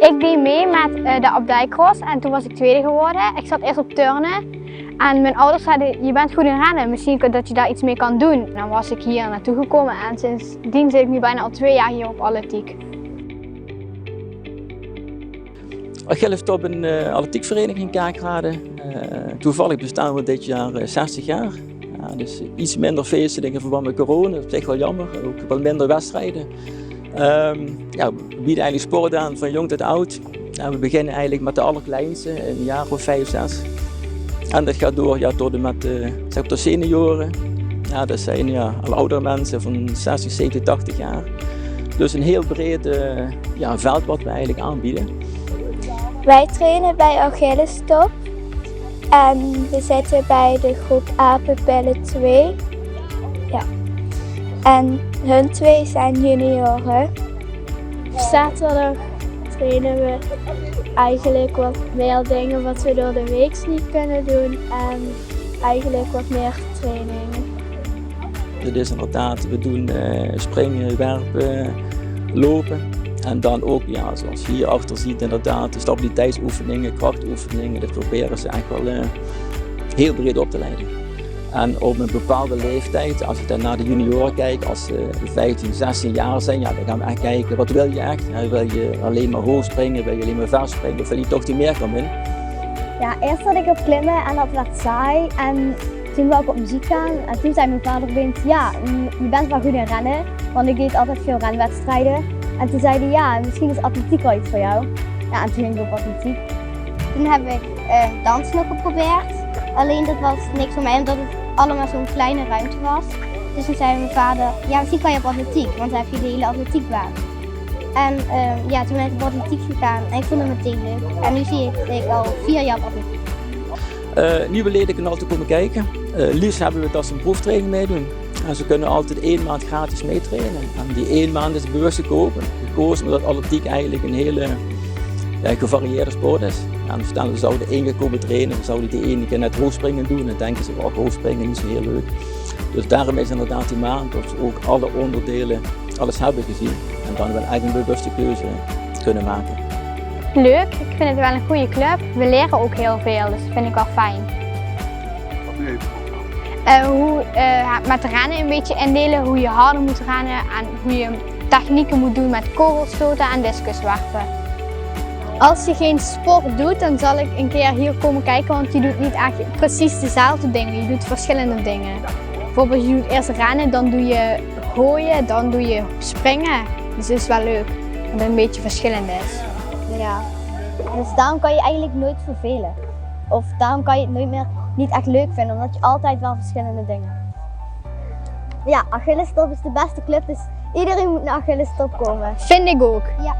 Ik deed mee met de Abdijcross en toen was ik tweede geworden. Ik zat eerst op turnen en mijn ouders zeiden, je bent goed in rennen, misschien dat je daar iets mee kan doen. En dan was ik hier naartoe gekomen en sindsdien zit ik nu bijna al 2 jaar hier op atletiek. Achilles is op een atletiekvereniging in Kerkrade. Toevallig bestaan we dit jaar 60 jaar. Ja, dus iets minder feesten in verband met corona, dat is echt wel jammer. Ook wat minder wedstrijden. Ja, we bieden eigenlijk sport aan van jong tot oud. Ja, we beginnen eigenlijk met de allerkleinste, een jaar of 5, 6. En dat gaat door tot en met de senioren. Ja, dat zijn al oudere mensen van 60, 70, 80 jaar. Dus een heel breed veld wat we eigenlijk aanbieden. Wij trainen bij Achilles Top en we zitten bij de groep Apenpellen 2. Ja. En hun 2 zijn junioren. Zaterdag trainen we eigenlijk wat meer dingen wat we door de week niet kunnen doen en eigenlijk wat meer trainingen. Het is inderdaad, we doen springen, werpen, lopen. En dan ook, zoals je hierachter ziet, inderdaad, stabiliteitsoefeningen, krachtoefeningen. Dat proberen ze echt wel heel breed op te leiden. En op een bepaalde leeftijd, als je dan naar de junioren kijkt, als ze 15, 16 jaar zijn, dan gaan we echt kijken, wat wil je echt? Wil je alleen maar hoog springen, wil je alleen maar ver springen, of wil je toch die meerkamp in? Ja, eerst zat ik op klimmen en dat werd saai. En toen wou ik op muziek gaan. En toen zei mijn vader opeens, ja, je bent wel goed in rennen. Want ik deed altijd veel renwedstrijden. En toen zei hij, ja, misschien is atletiek wel iets voor jou. Ja, en toen ging ik op atletiek. Toen heb ik dans nog geprobeerd. Alleen dat was niks voor mij, omdat het allemaal zo'n kleine ruimte was. Dus toen zei mijn vader, ja, misschien kan je op atletiek, want dan heb je de hele atletiekbaan. En toen ben ik op atletiek gegaan en ik vond het meteen leuk. En nu zie ik al 4 jaar op atletiek. Nieuwe leden kunnen altijd komen kijken. Liefst hebben we dat ze een proeftraining meedoen. En ze kunnen altijd 1 maand gratis meetrainen. En die 1 maand is bewust gekozen omdat atletiek eigenlijk een hele gevarieerde sport is. En stel, we zouden 1 keer komen trainen, we zouden die 1 keer net hoogspringen doen. En dan denken ze, hoogspringen is heel leuk. Dus daarom is inderdaad die maand dat ze ook alle onderdelen, alles hebben gezien. En dan wel eigenlijk een bewuste keuze kunnen maken. Leuk, ik vind het wel een goede club. We leren ook heel veel, dus dat vind ik wel fijn. Wat doe je? Hoe met rennen een beetje indelen, hoe je harder moet rennen en hoe je technieken moet doen met kogelstoten en discuswerpen. Als je geen sport doet, dan zal ik een keer hier komen kijken, want je doet niet echt precies dezelfde dingen. Je doet verschillende dingen. Bijvoorbeeld je doet eerst rennen, dan doe je gooien, dan doe je springen. Dus het is wel leuk, dat het een beetje verschillend is. Ja. Dus daarom kan je eigenlijk nooit vervelen. Of daarom kan je het nooit meer niet echt leuk vinden, omdat je altijd wel verschillende dingen. Ja, Achilles Top is de beste club, dus iedereen moet naar Achilles Top komen. Vind ik ook. Ja.